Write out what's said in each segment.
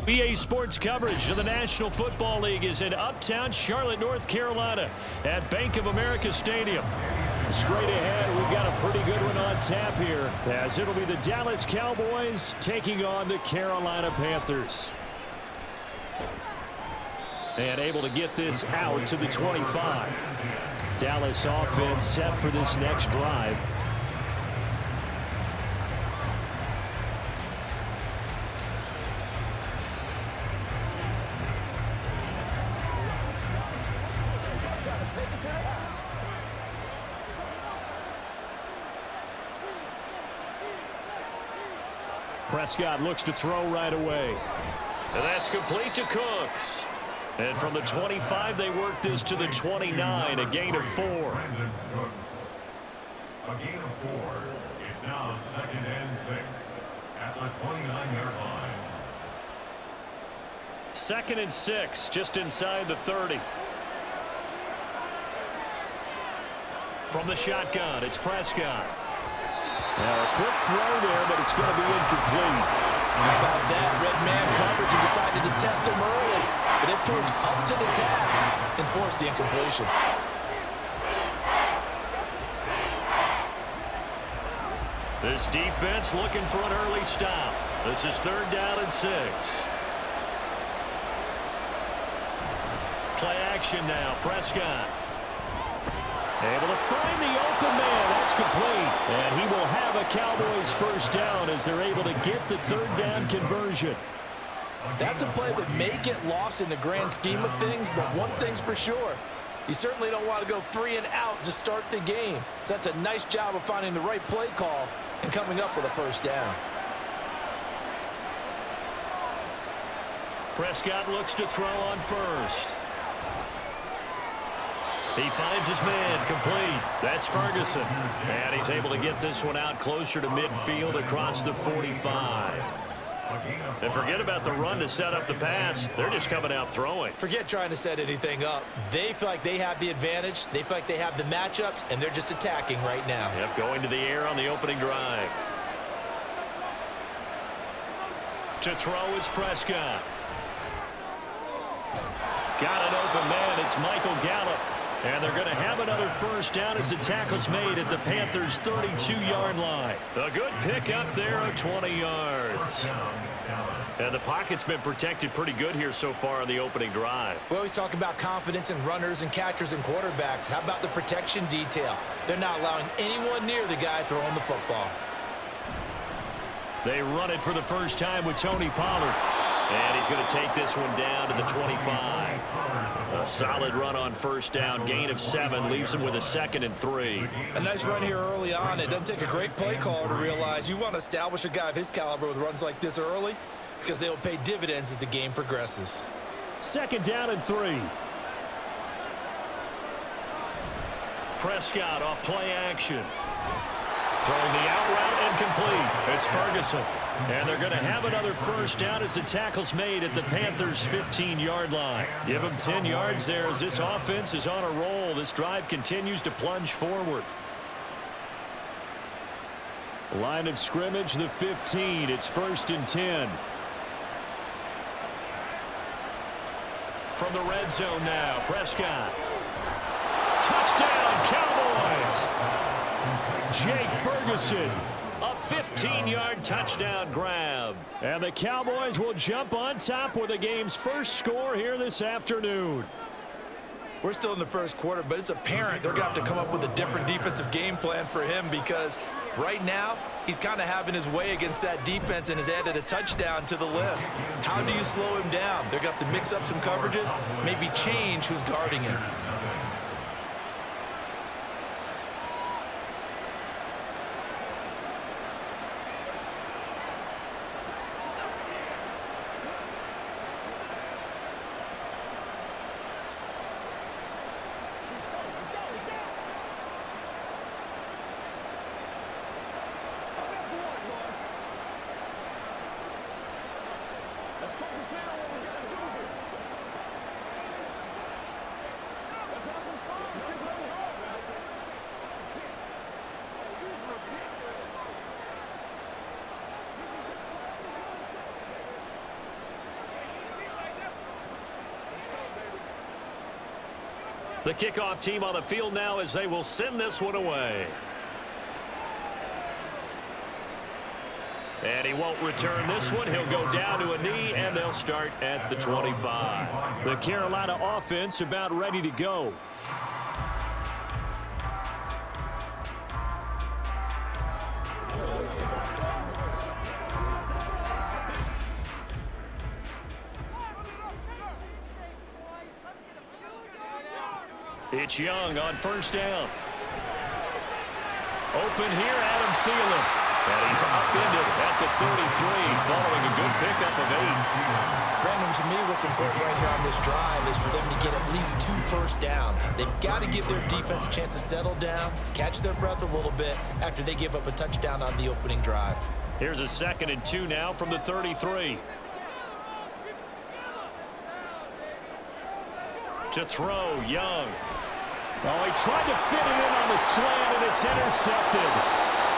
BA Sports coverage of the National Football League is in uptown Charlotte, North Carolina at Bank of America Stadium. Straight ahead, we've got a pretty good one on tap here, as it'll be the Dallas Cowboys taking on the Carolina Panthers. And able to get this out to the 25. Dallas offense set for this next drive. Prescott looks to throw right away. And that's complete to Cooks. And from the 25, they work this to the 29, a gain of 4. A gain of 4. It's now 2nd and 6 at the 29-yard line. 2nd and 6, just inside the 30. From the shotgun, it's Prescott. Now a quick throw there, but it's going to be incomplete. How about that? Red man coverage and decided to test him early. But it proved up to the task and forced the incompletion. This defense looking for an early stop. This is 3rd down and 6. Play action now. Prescott. Able to find the open man. That's complete. And he will have a Cowboys first down as they're able to get the 3rd down conversion. That's a play that may get lost in the grand scheme of things, but one thing's for sure. You certainly don't want to go 3 and out to start the game. So that's a nice job of finding the right play call and coming up with a first down. Prescott looks to throw on first. He finds his man, complete. That's Ferguson. And he's able to get this one out closer to midfield across the 45. And forget about the run to set up the pass. They're just coming out throwing. Forget trying to set anything up. They feel like they have the advantage. They feel like they have the matchups, and they're just attacking right now. Yep, going to the air on the opening drive. To throw is Prescott. Got an open man. It's Michael Gallup. And they're going to have another first down as the tackle's made at the Panthers' 32-yard line. A good pickup there of 20 yards. And the pocket's been protected pretty good here so far on the opening drive. We always talk about confidence in runners and catchers and quarterbacks. How about the protection detail? They're not allowing anyone near the guy throwing the football. They run it for the first time with Tony Pollard. And he's going to take this one down to the 25. A solid run on first down. Gain of 7 leaves him with a 2nd and 3. A nice run here early on. It doesn't take a great play caller to realize you want to establish a guy of his caliber with runs like this early because they will pay dividends as the game progresses. 2nd down and 3. Prescott off play action. Throwing the out route and complete. It's Ferguson. And they're going to have another first down as the tackle's made at the Panthers' 15-yard line. Give them 10 yards there as this offense is on a roll. This drive continues to plunge forward. Line of scrimmage, the 15. It's 1st and 10. From the red zone now, Prescott. Touchdown, Cowboys! Jake Ferguson. A 15-yard touchdown grab. And the Cowboys will jump on top with the game's first score here this afternoon. We're still in the first quarter, but it's apparent they're going to have to come up with a different defensive game plan for him because right now he's kind of having his way against that defense and has added a touchdown to the list. How do you slow him down? They're going to have to mix up some coverages, maybe change who's guarding him. The kickoff team on the field now as they will send this one away. And he won't return this one. He'll go down to a knee, and they'll start at the 25. The Carolina offense about ready to go. It's Young on first down. Open here, Adam Thielen. And he's upended at the 33, following a good pickup of 8. Brandon, to me, what's important right here on this drive is for them to get at least 2 first downs. They've got to give their defense a chance to settle down, catch their breath a little bit after they give up a touchdown on the opening drive. Here's a 2nd and 2 now from the 33. To throw, Young. Oh, he tried to fit it in on the slant, and it's intercepted.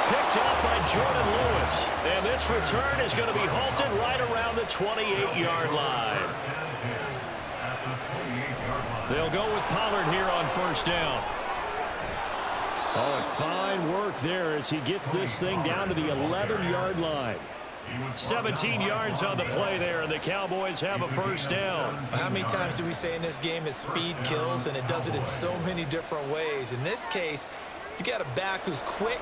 Picked up by Jordan Lewis. And this return is going to be halted right around the 28-yard line. They'll go with Pollard here on first down. Oh, and fine work there as he gets this thing down to the 11-yard line. 17 yards on the play there, and the Cowboys have a first down. How many times do we say in this game that speed kills, and it does it in so many different ways? In this case, you got a back who's quick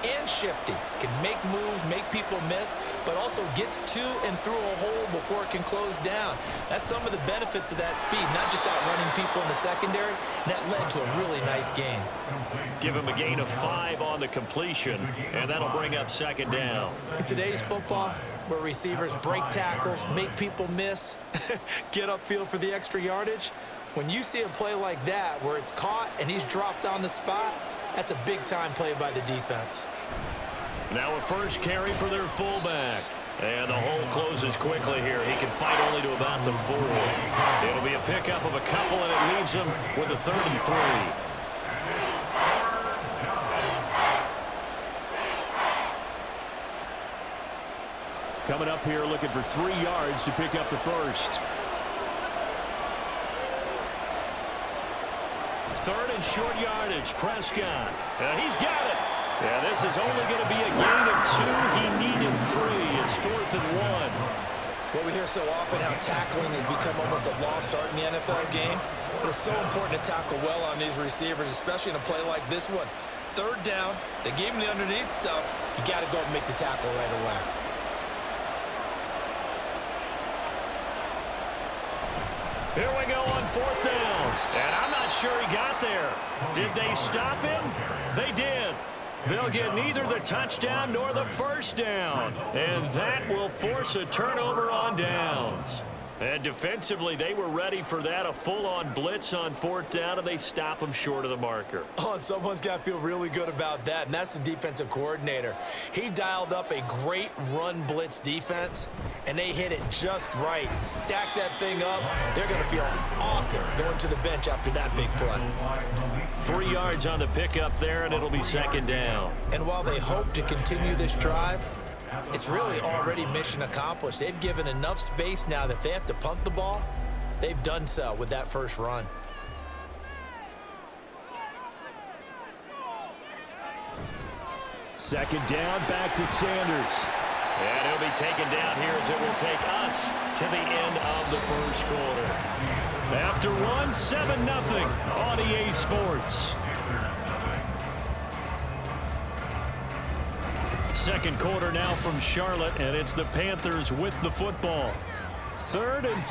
and shifty, can make moves, make people miss, but also gets to and through a hole before it can close down. That's some of the benefits of that speed, not just outrunning people in the secondary. And that led to a really nice gain. Give him a gain of 5 on the completion, and that'll bring up 2nd down. In today's football, where receivers break tackles, make people miss, get upfield for the extra yardage, when you see a play like that where it's caught and he's dropped on the spot, that's a big-time play by the defense. Now a first carry for their fullback. And the hole closes quickly here. He can fight only to about the 4. It'll be a pickup of a couple, and it leaves him with a 3rd and 3. Coming up here looking for 3 yards to pick up the first. 3rd and short yardage. Prescott. He's got it. Yeah, this is only going to be a gain of 2. He needed 3. It's 4th and 1. Well, we hear so often how tackling has become almost a lost art in the NFL game. But it's so important to tackle well on these receivers, especially in a play like this one. 3rd down. They gave him the underneath stuff. You got to go and make the tackle right away. Here we go on 4th down. And I'm not sure he got there. Did they stop him? They did. They'll get neither the touchdown nor the first down. And that will force a turnover on downs. And defensively, they were ready for that. A full-on blitz on 4th down, and they stop them short of the marker. Oh, and someone's got to feel really good about that, and that's the defensive coordinator. He dialed up a great run blitz defense, and they hit it just right. Stack that thing up. They're going to feel awesome going to the bench after that big play. 3 yards on the pickup there, and it'll be 2nd down. And while they hope to continue this drive, it's really already mission accomplished. They've given enough space now that if they have to punt the ball, they've done so with that first run. Second down, back to Sanders. And he'll be taken down here as it will take us to the end of the first quarter. After one, 7-0 on EA Sports. Second quarter now from Charlotte, and it's the Panthers with the football. 3rd and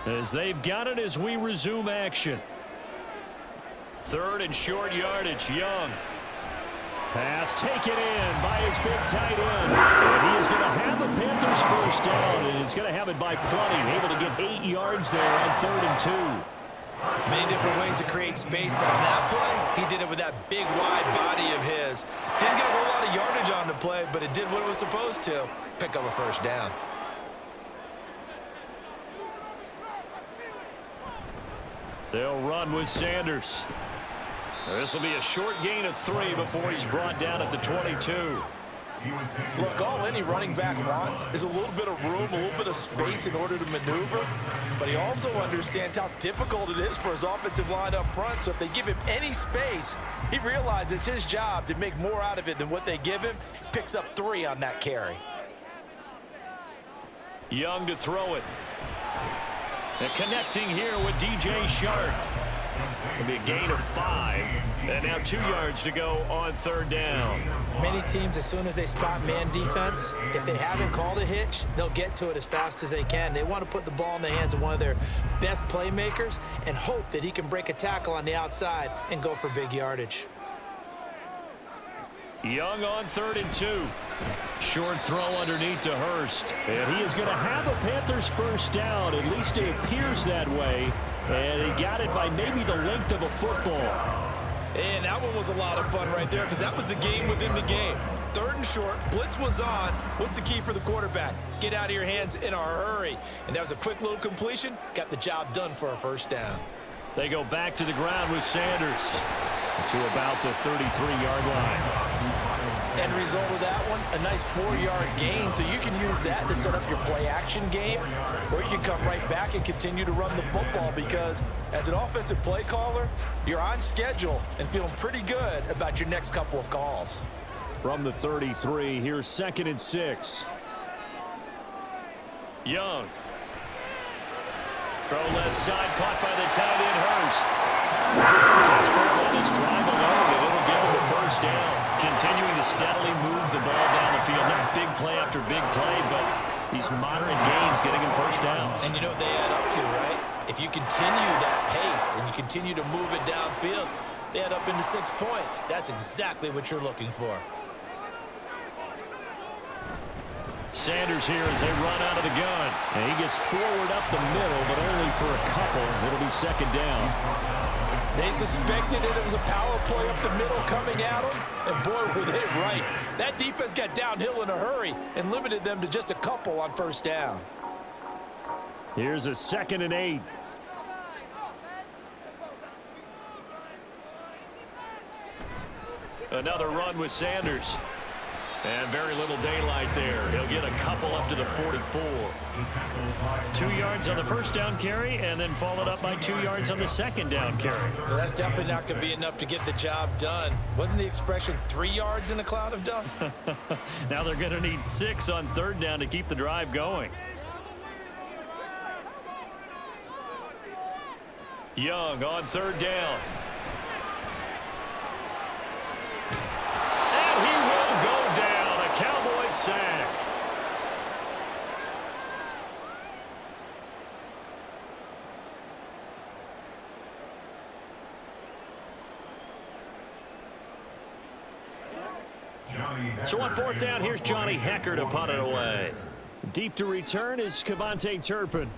3 as they've got it as we resume action. 3rd and short yardage. Young. Pass taken in by his big tight end. And he is going to have a Panthers first down, and he's going to have it by plenty. Able to get 8 yards there on 3rd and 2. Many different ways to create space, but on that play, he did it with that big, wide body of his. Didn't get a whole lot of yardage on the play, but it did what it was supposed to. Pick up a first down. They'll run with Sanders. This will be a short gain of 3 before he's brought down at the 22. Look, all any running back wants is a little bit of room, a little bit of space in order to maneuver, but he also understands how difficult it is for his offensive line up front, so if they give him any space, he realizes his job to make more out of it than what they give him, picks up 3 on that carry. Young to throw it. And connecting here with DJ Shark. It'll be a gain of 5. And now 2 yards to go on 3rd down. Many teams, as soon as they spot man defense, if they haven't called a hitch, they'll get to it as fast as they can. They want to put the ball in the hands of one of their best playmakers and hope that he can break a tackle on the outside and go for big yardage. Young on 3rd and 2. Short throw underneath to Hurst. And he is going to have a Panthers first down. At least it appears that way. And he got it by maybe the length of a football. And that one was a lot of fun right there because that was the game within the game. 3rd and short, blitz was on. What's the key for the quarterback? Get out of your hands in a hurry. And that was a quick little completion. Got the job done for a first down. They go back to the ground with Sanders to about the 33-yard line. End result of that one, a nice 4-yard gain, so you can use that to set up your play-action game, or you can come right back and continue to run the football because as an offensive play caller, you're on schedule and feeling pretty good about your next couple of calls. From the 33, here's 2nd and 6. Young. Throw left side, caught by the tight end, Hurst. Catch for him on this drive alone, and it'll give him the first down. Continuing to steadily move the ball down the field. Not big play after big play, but these moderate gains getting him first downs. And you know what they add up to, right? If you continue that pace and you continue to move it downfield, they add up into 6 points. That's exactly what you're looking for. Sanders here as they run out of the gun. And he gets forward up the middle, but only for a couple. It'll be 2nd down. They suspected it was a power play up the middle coming at them, and boy, were they right. That defense got downhill in a hurry and limited them to just a couple on first down. Here's a 2nd and 8. Another run with Sanders. And very little daylight there. He'll get a couple up to the 44. 2 yards on the first down carry, and then followed up by 2 yards on the 2nd down carry. Well, that's definitely not going to be enough to get the job done. Wasn't the expression 3 yards in a cloud of dust? Now they're going to need 6 on 3rd down to keep the drive going. Young on 3rd down. And he will go down. A Cowboys sack. So on 4th down, here's Johnny Hecker to punt it away. Deep to return is Kevontae Turpin.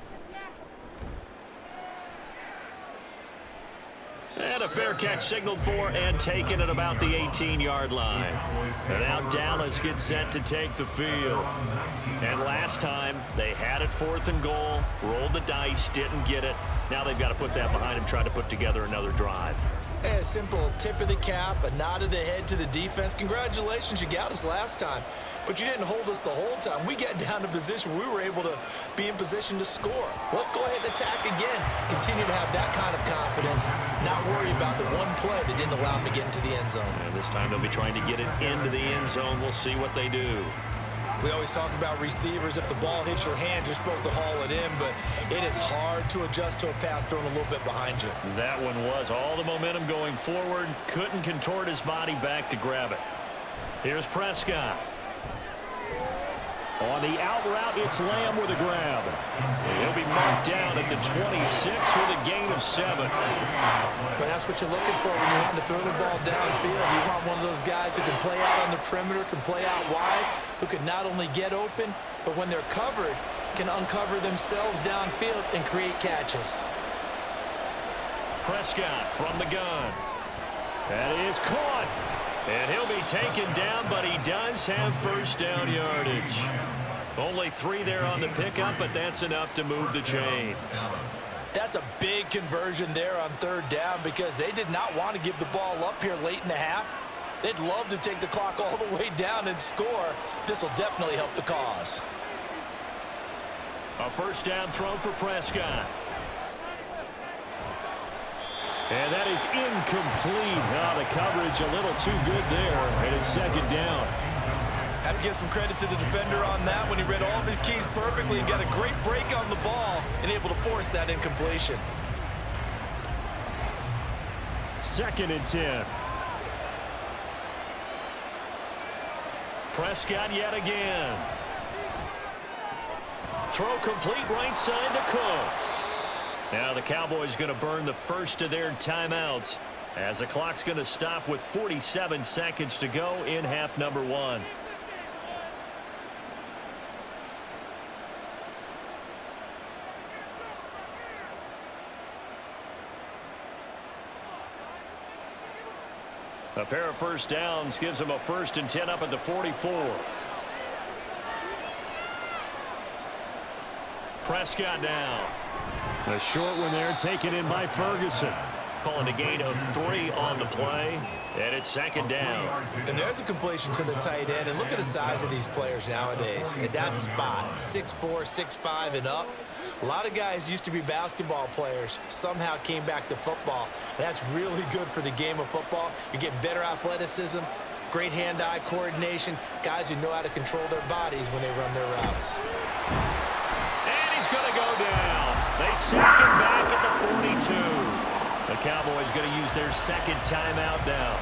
And a fair catch signaled for and taken at about the 18-yard line. And now Dallas gets set to take the field. And last time, they had it 4th and goal, rolled the dice, didn't get it. Now they've got to put that behind them, try to put together another drive. A simple tip of the cap, a nod of the head to the defense. Congratulations, you got us last time, but you didn't hold us the whole time. We got down to position where we were able to be in position to score. Let's go ahead and attack again. Continue to have that kind of confidence, not worry about the one play that didn't allow them to get into the end zone. And this time they'll be trying to get it into the end zone. We'll see what they do. We always talk about receivers. If the ball hits your hand, you're supposed to haul it in, but it is hard to adjust to a pass thrown a little bit behind you. That one was all the momentum going forward. Couldn't contort his body back to grab it. Here's Prescott. On the out route, it's Lamb with a grab. He'll be marked down at the 26 with a gain of 7. But that's what you're looking for when you want to throw the ball downfield. You want one of those guys who can play out on the perimeter, can play out wide, who can not only get open, but when they're covered, can uncover themselves downfield and create catches. Prescott from the gun. That is caught. And he'll be taken down, but he does have first down yardage. Only 3 there on the pickup, but that's enough to move the chains. That's a big conversion there on 3rd down because they did not want to give the ball up here late in the half. They'd love to take the clock all the way down and score. This will definitely help the cause. A first down throw for Prescott. And that is incomplete. The coverage a little too good there, and it's second down. Have to give some credit to the defender on that when he read all of his keys perfectly and got a great break on the ball and able to force that incompletion. Second and 10. Prescott yet again. Throw complete right side to Cooks. Now the Cowboys going to burn the first of their timeouts as the clock's going to stop with 47 seconds to go in half number 1. A pair of first downs gives them a 1st and 10 up at the 44. Prescott down. A short one there taken in by Ferguson. Calling a gain of 3 on the play. And it's second down. And there's a completion to the tight end. And look at the size of these players nowadays. At that spot, 6'4", 6'5", and up. A lot of guys used to be basketball players, somehow came back to football. That's really good for the game of football. You're getting better athleticism, great hand-eye coordination, guys who know how to control their bodies when they run their routes. And he's going to go down. They sack him back at the 42. The Cowboys going to use their second timeout now,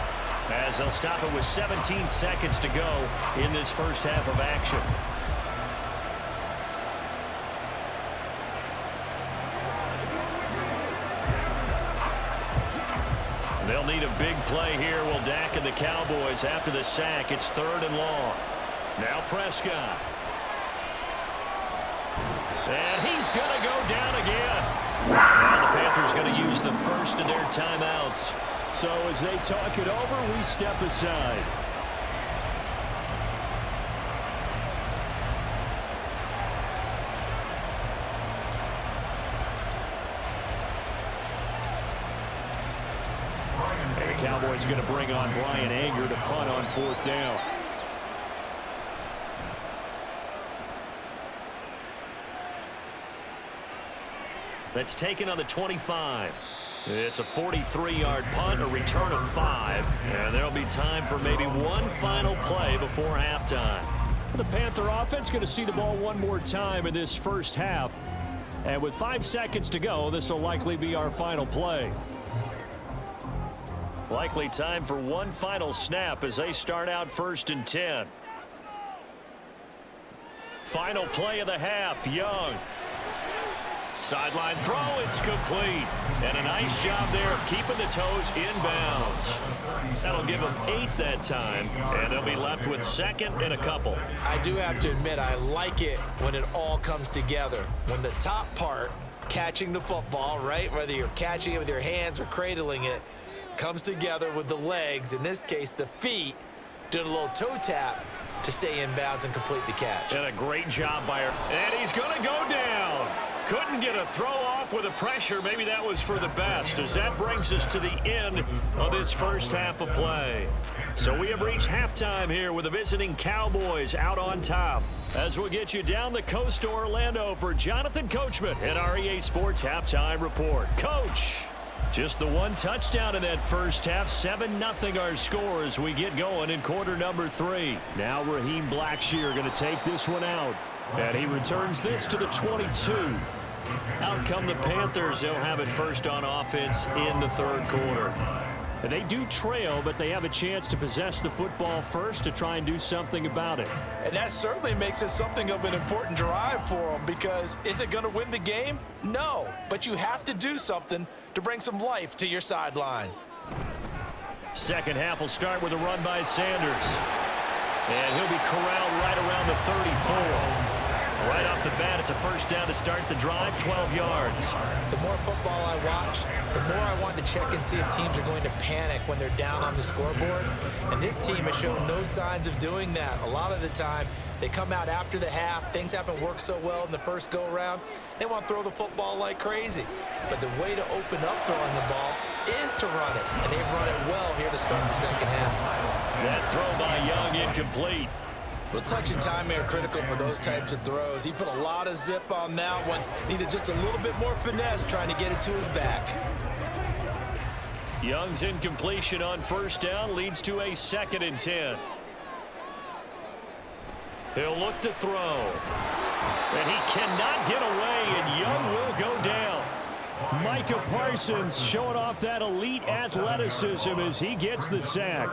as they'll stop it with 17 seconds to go in this first half of action. They'll need a big play here. Will Dak and the Cowboys after the sack. It's 3rd and long. Now Prescott. And he's going to go down again. Now the Panthers going to use the first of their timeouts. So as they talk it over, we step aside. Cowboys going to bring on Brian Anger to punt on 4th down. That's taken on the 25. It's a 43-yard punt, a return of 5, and there'll be time for maybe one final play before halftime. The Panther offense going to see the ball one more time in this first half, and with 5 seconds to go, this will likely be our final play. Likely time for one final snap as they start out 1st and 10. Final play of the half, Young. Sideline throw, it's complete. And a nice job there of keeping the toes inbounds. That'll give them 8 that time, and they'll be left with 2nd and a couple. I do have to admit, I like it when it all comes together. When the top part, catching the football, right, whether you're catching it with your hands or cradling it, comes together with the legs, in this case the feet, doing a little toe tap to stay in bounds and complete the catch. And a great job by her. And he's going to go down. Couldn't get a throw off with the pressure. Maybe that was for the best, as that brings us to the end of this first half of play. So we have reached halftime here with the visiting Cowboys out on top. As we'll get you down the coast to Orlando for Jonathan Coachman at our EA Sports Halftime Report. Coach, just the one touchdown in that first half. 7-0 our score as we get going in quarter number 3. Now Raheem Blackshear going to take this one out. And he returns this to the 22. Out come the Panthers. They'll have it first on offense in the 3rd quarter. And they do trail, but they have a chance to possess the football first to try and do something about it. And that certainly makes it something of an important drive for them, because is it going to win the game? No, but you have to do something to bring some life to your sideline. Second half will start with a run by Sanders. And he'll be corralled right around the 34. Right off the bat, it's a first down to start the drive, 12 yards. The more football I watch, the more I want to check and see if teams are going to panic when they're down on the scoreboard. And this team has shown no signs of doing that. A lot of the time, they come out after the half. Things haven't worked so well in the first go-around. They want to throw the football like crazy. But the way to open up throwing the ball is to run it. And they've run it well here to start the second half. That throw by Young incomplete. Well, touch and timing are critical for those types of throws. He put a lot of zip on that one. Needed just a little bit more finesse trying to get it to his back. Young's incompletion on first down leads to a 2nd and 10. He'll look to throw. And he cannot get away, and Young will go down. Micah Parsons showing off that elite athleticism as he gets the sack.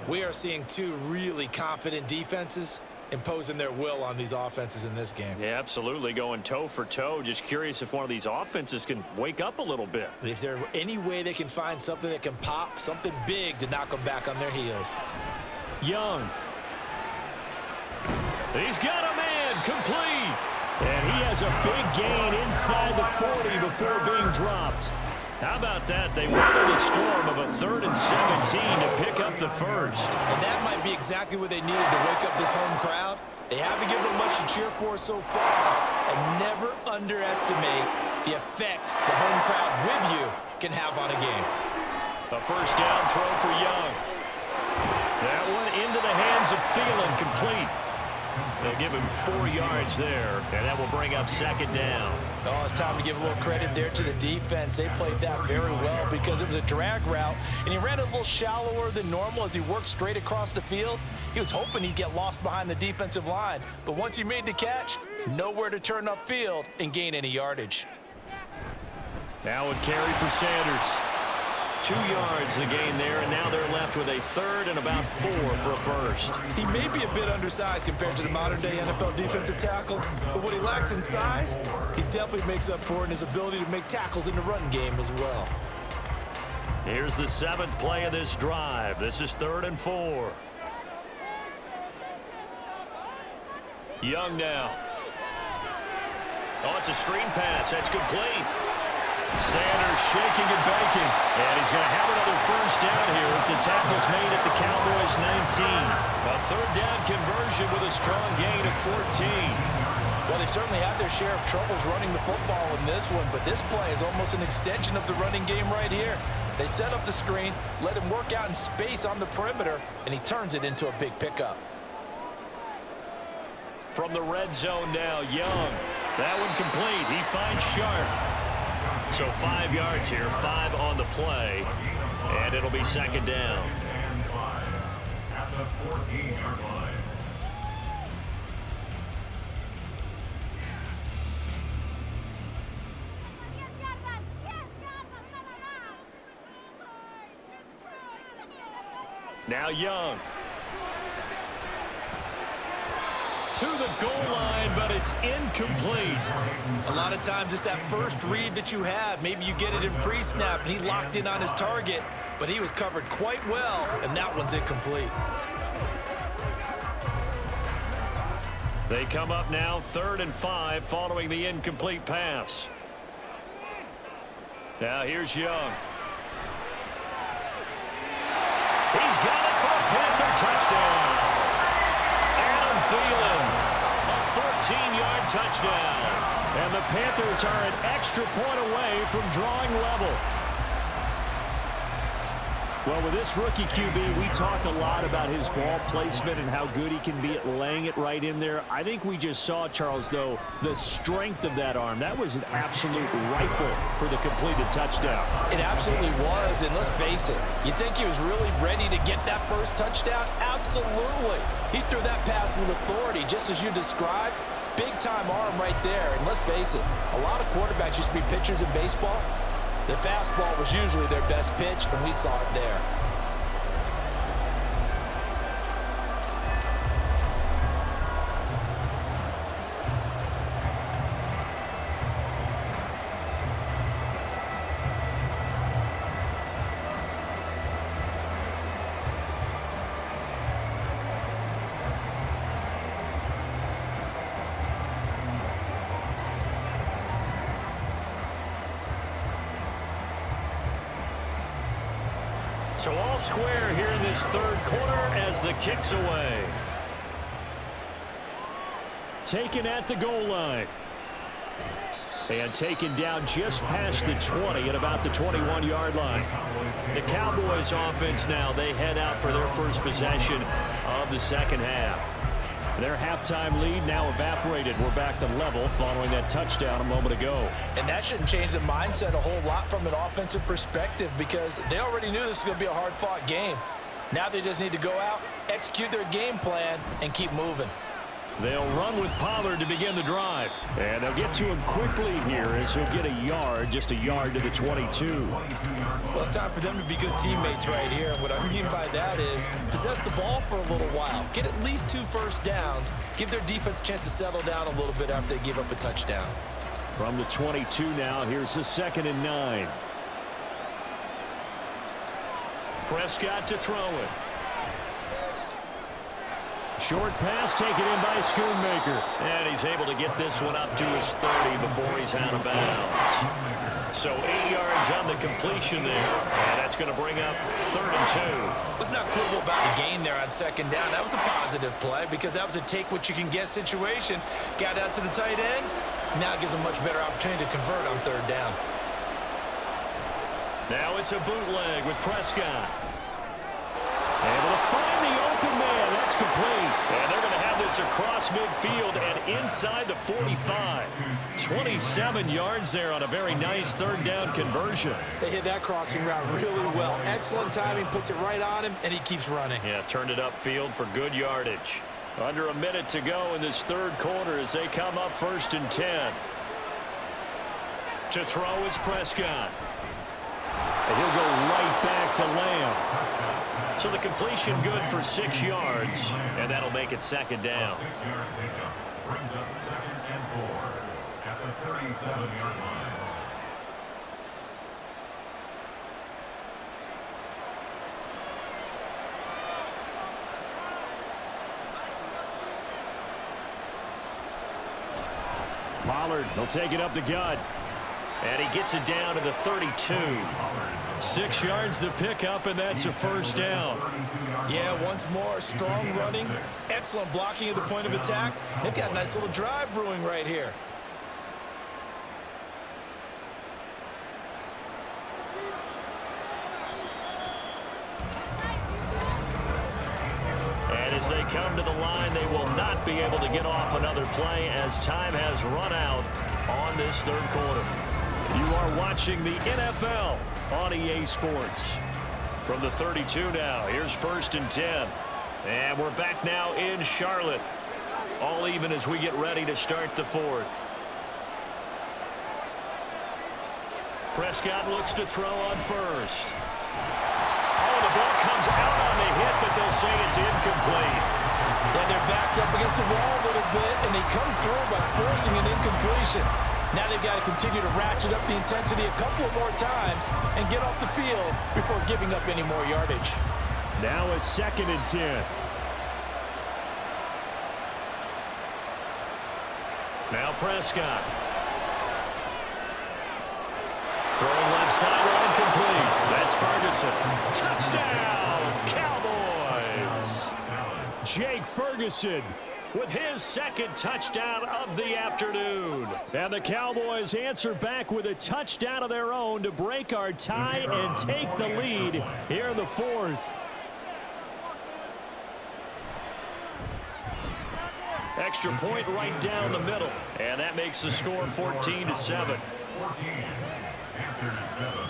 We are seeing two really confident defenses imposing their will on these offenses in this game. Yeah, absolutely, going toe for toe. Just curious if one of these offenses can wake up a little bit. Is there any way they can find something that can pop, something big to knock them back on their heels? Young. He's got a man, complete. And he has a big gain inside the 40 before being dropped. How about that? They weathered the storm of a 3rd and 17 to pick up the first. And that might be exactly what they needed to wake up this home crowd. They haven't given them much to cheer for so far. And never underestimate the effect the home crowd with you can have on a game. A first down throw for Young. That one into the hands of Thielen, complete. They'll give him 4 yards there, and that will bring up 2nd down. Oh, it's time to give a little credit there to the defense. They played that very well because it was a drag route, and he ran it a little shallower than normal as he worked straight across the field. He was hoping he'd get lost behind the defensive line, but once he made the catch, nowhere to turn upfield and gain any yardage. Now a carry for Sanders. 2 yards the gain there, and now they're left with a 3rd and about 4 for a first. He may be a bit undersized compared to the modern-day NFL defensive tackle, but what he lacks in size, he definitely makes up for in his ability to make tackles in the run game as well. Here's the 7th play of this drive. This is 3rd and 4. Young now. Oh, it's a screen pass. That's complete. Sanders shaking and baking, and he's going to have another first down here as the tackle's made at the Cowboys 19. A 3rd down conversion with a strong gain of 14. Well, they certainly had their share of troubles running the football in this one, but this play is almost an extension of the running game right here. They set up the screen, let him work out in space on the perimeter, and he turns it into a big pickup. From the red zone now, Young. That one complete. He finds Sharp. So 5 yards here, 5 on the play, and it'll be 2nd down. And 5 at the 14-yard line. Now Young. To the goal line, but it's incomplete. A lot of times it's that first read that you have. Maybe you get it in pre-snap, and he locked in on his target, but he was covered quite well, and that one's incomplete. They come up now 3rd and 5 following the incomplete pass. Now here's Young. He's got it for a Panther touchdown. Adam Thielen, a 14-yard touchdown. And the Panthers are an extra point away from drawing level. Well, with this rookie QB, we talk a lot about his ball placement and how good he can be at laying it right in there. I think we just saw, Charles, though, the strength of that arm. That was an absolute rifle for the completed touchdown. It absolutely was, and let's face it, you think he was really ready to get that first touchdown? Absolutely. He threw that pass with authority, just as you described. Big-time arm right there, and let's face it, a lot of quarterbacks used to be pitchers in baseball. The fastball was usually their best pitch, and we saw it there. So all square here in this 3rd quarter as the kick's away. Taken at the goal line. And taken down just past the 20 at about the 21-yard line. The Cowboys offense now, they head out for their first possession of the second half. Their halftime lead now evaporated. We're back to level following that touchdown a moment ago. And that shouldn't change the mindset a whole lot from an offensive perspective because they already knew this was going to be a hard-fought game. Now they just need to go out, execute their game plan, and keep moving. They'll run with Pollard to begin the drive. And they'll get to him quickly here as he'll get a yard, just a yard to the 22. Well, it's time for them to be good teammates right here. And what I mean by that is possess the ball for a little while. Get at least 2 first downs. Give their defense a chance to settle down a little bit after they give up a touchdown. From the 22 now, here's the 2nd and 9. Prescott to throw it. Short pass taken in by Schoonmaker. And he's able to get this one up to his 30 before he's out of bounds. So 8 yards on the completion there. And that's going to bring up 3rd and 2. Let's not quibble about the gain there on 2nd down. That was a positive play because that was a take-what-you-can-get situation. Got out to the tight end. Now it gives a much better opportunity to convert on 3rd down. Now it's a bootleg with Prescott. Able to find the open man. That's complete. And they're going to have this across midfield and inside the 45. 27 yards there on a very nice 3rd down conversion. They hit that crossing route really well. Excellent timing, puts it right on him, and he keeps running. Yeah, turned it upfield for good yardage. Under a minute to go in this 3rd quarter as they come up 1st and 10. To throw is Prescott. And he'll go right back to Lamb. So the completion good for 6 yards, and that'll make it 2nd down. 6-yard pickup brings up 2nd and 4 at the 37-yard line. Pollard, he'll take it up the gut. And he gets it down to the 32. 6 yards the pickup, and that's a 1st down. Yeah, once more, strong running, excellent blocking at the point of attack. They've got a nice little drive brewing right here. And as they come to the line, they will not be able to get off another play as time has run out on this 3rd quarter. You are watching the NFL on EA Sports. From the 32 now, here's 1st and 10. And we're back now in Charlotte. All even as we get ready to start the 4th. Prescott looks to throw on 1st. Oh, the ball comes out on the hit, but they'll say it's incomplete. Yeah, their back's up against the wall a little bit, and they come through by forcing an incompletion. Now they've got to continue to ratchet up the intensity a couple of more times and get off the field before giving up any more yardage. Now a 2nd and 10. Now Prescott. Throwing left sideline complete. That's Ferguson. Touchdown, Cowboys. Jake Ferguson with his 2nd touchdown of the afternoon. And the Cowboys answer back with a touchdown of their own to break our tie and take the lead here in the 4th. Extra point right down the middle. And that makes the score 14-7. 14, Panthers 7.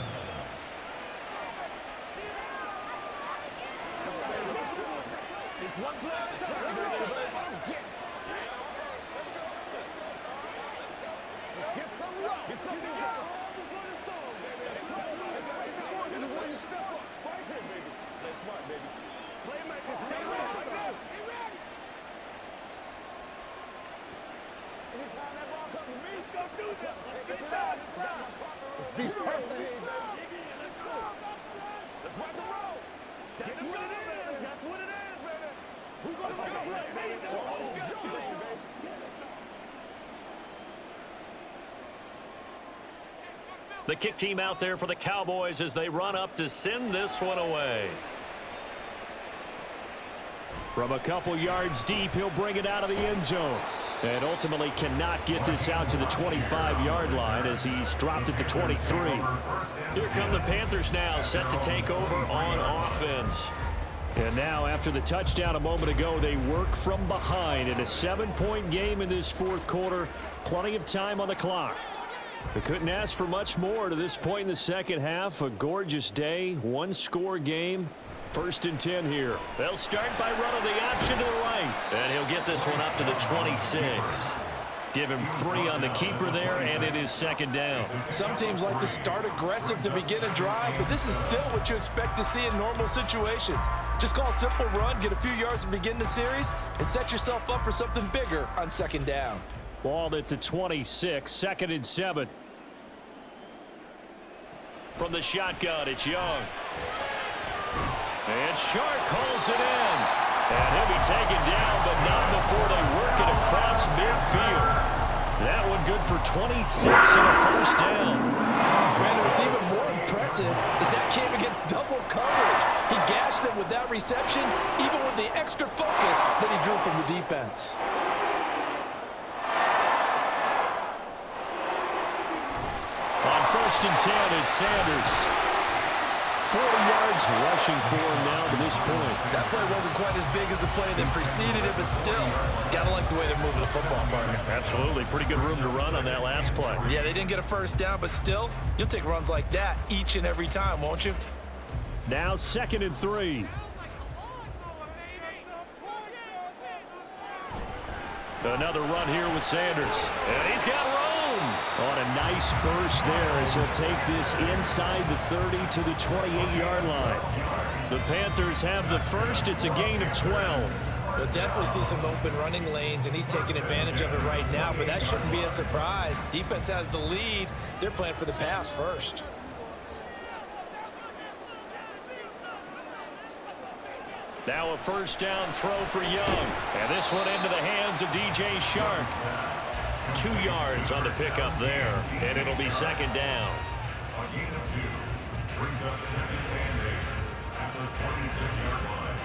Let's be perfect. Let's rock and roll. That's what it is. That's what it is, baby. Who's going to play, baby? Let's go, baby. The kick team out there for the Cowboys as they run up to send this one away. From a couple yards deep, he'll bring it out of the end zone. And ultimately cannot get this out to the 25-yard line as he's dropped it to 23. Here come the Panthers now, set to take over on offense. And now, after the touchdown a moment ago, they work from behind in a 7-point game in this fourth quarter. Plenty of time on the clock. They couldn't ask for much more to this point in the second half. A gorgeous day, one-score game. 1st and 10 here. They'll start by running the option to the right. And he'll get this one up to the 26. Give him 3 on the keeper there, and it is 2nd down. Some teams like to start aggressive to begin a drive, but this is still what you expect to see in normal situations. Just call a simple run, get a few yards to begin the series, and set yourself up for something bigger on 2nd down. Ball at the 26, 2nd and 7. From the shotgun, it's Young. And Shark calls it in. And he'll be taken down, but not before they work it across midfield. That one good for 26 and a 1st down. Brandon, what's even more impressive is that came against double coverage. He gashed them with that reception, even with the extra focus that he drew from the defense. On 1st and 10, it's Sanders. 40 yards rushing for him now to this point. That play wasn't quite as big as the play that preceded it, but still, gotta like the way they're moving the football, partner. Absolutely. Pretty good room to run on that last play. Yeah, they didn't get a 1st down, but still, you'll take runs like that each and every time, won't you? Now 2nd and 3. Another run here with Sanders. And he's got room. On a nice burst there as he'll take this inside the 30 to the 28-yard line. The Panthers have the first. It's a gain of 12. We'll definitely see some open running lanes, and he's taking advantage of it right now, but that shouldn't be a surprise. Defense has the lead. They're playing for the pass first. Now a 1st down throw for Young. And this one into the hands of DJ Shark. 2 yards on the pickup there, and it'll be 2nd down. A gain of 2 brings up 2nd and 8 at the 26-yard line.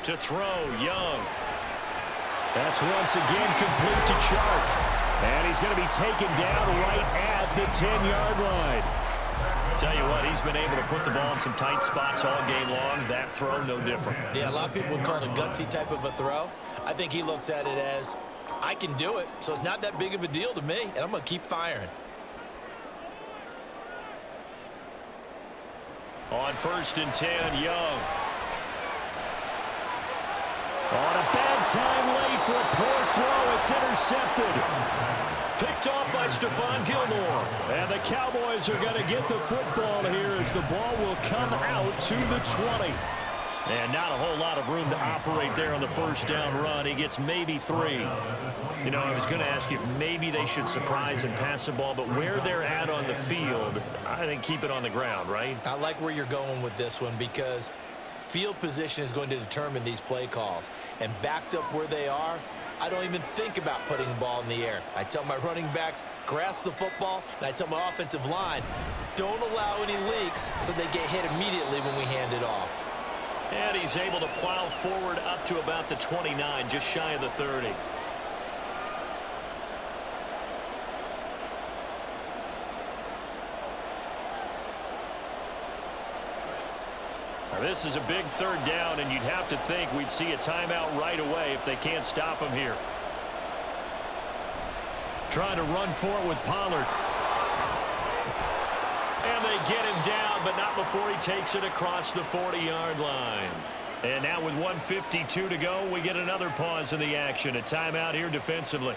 To throw, Young. That's once again complete to Shark. And he's going to be taken down right at the 10-yard line. Tell you what, he's been able to put the ball in some tight spots all game long. That throw, no different. Yeah, a lot of people would call it a gutsy type of a throw. I think he looks at it as, I can do it, so it's not that big of a deal to me, and I'm going to keep firing. On 1st and 10, Young. On a bad time late for a poor throw. It's intercepted. Picked off by Stephon Gilmore. And the Cowboys are going to get the football here as the ball will come out to the 20. And not a whole lot of room to operate there on the 1st down run. He gets maybe 3. You know, I was going to ask you if maybe they should surprise and pass the ball, but where they're at on the field, I think keep it on the ground, right? I like where you're going with this one because field position is going to determine these play calls. And backed up where they are, I don't even think about putting the ball in the air. I tell my running backs, grasp the football, and I tell my offensive line, don't allow any leaks so they get hit immediately when we hand it off. And he's able to plow forward up to about the 29, just shy of the 30. Now this is a big 3rd down, and you'd have to think we'd see a timeout right away if they can't stop him here. Trying to run for it with Pollard. And they get him down, but not before he takes it across the 40-yard line. And now with 1:52 to go, we get another pause in the action. A timeout here defensively.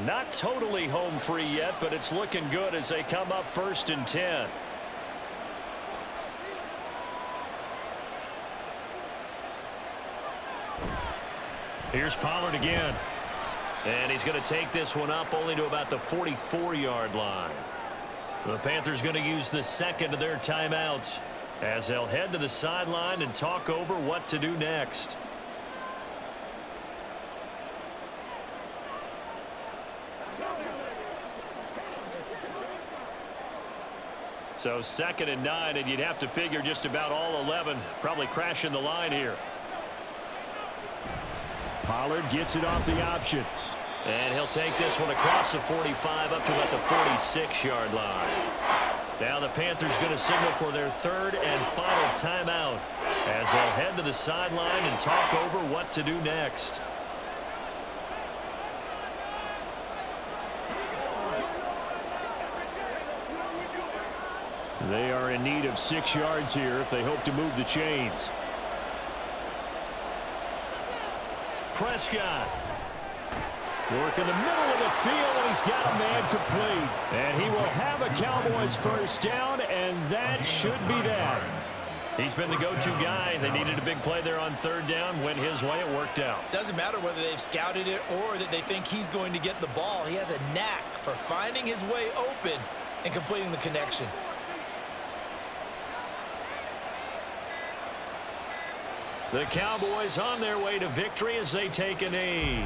Not totally home free yet, but it's looking good as they come up 1st and 10. Here's Pollard again. And he's going to take this one up only to about the 44-yard line. The Panthers going to use the 2nd of their timeouts. as they'll head to the sideline and talk over what to do next. So 2nd and 9, and you'd have to figure just about all 11 probably crashing the line here. Pollard gets it off the option. And he'll take this one across the 45 up to about the 46-yard line. Now the Panthers going to signal for their 3rd and final timeout as they'll head to the sideline and talk over what to do next. They are in need of 6 yards here if they hope to move the chains. Prescott. Work in the middle of the field, and he's got a man complete. And he will have a Cowboys first down, and that should be that. He's been the go-to guy. They needed a big play there on 3rd down. Went his way. It worked out. Doesn't matter whether they've scouted it or that they think he's going to get the ball. He has a knack for finding his way open and completing the connection. The Cowboys on their way to victory as they take a knee.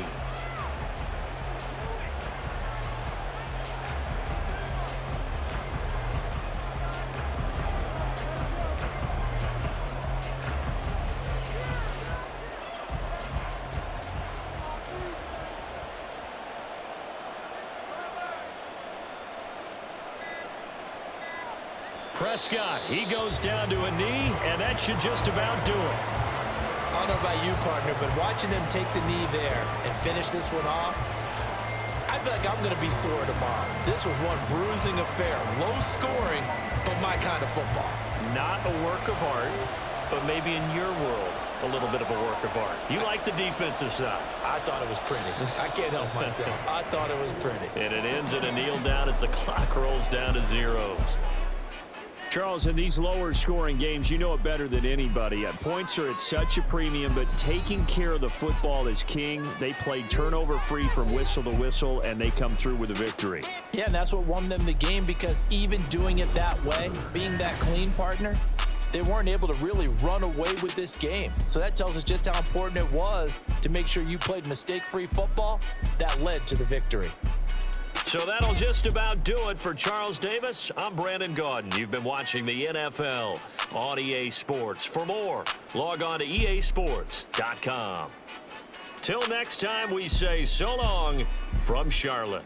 Prescott, he goes down to a knee, and that should just about do it. I don't know about you, partner, but watching them take the knee there and finish this one off, I feel like I'm going to be sore tomorrow. This was one bruising affair. Low scoring, but my kind of football. Not a work of art, but maybe in your world, a little bit of a work of art. You like the defensive side. I thought it was pretty. I can't help myself. I thought it was pretty. And it ends in a kneel down as the clock rolls down to zeros. Charles, in these lower scoring games, you know it better than anybody. Points are at such a premium, but taking care of the football is king. They played turnover free from whistle to whistle, and they come through with a victory. Yeah, and that's what won them the game, because even doing it that way, being that clean, partner, they weren't able to really run away with this game. So that tells us just how important it was to make sure you played mistake-free football. That led to the victory. So that'll just about do it for Charles Davis. I'm Brandon Gaudin. You've been watching the NFL on EA Sports. For more, log on to easports.com. Till next time, we say so long from Charlotte.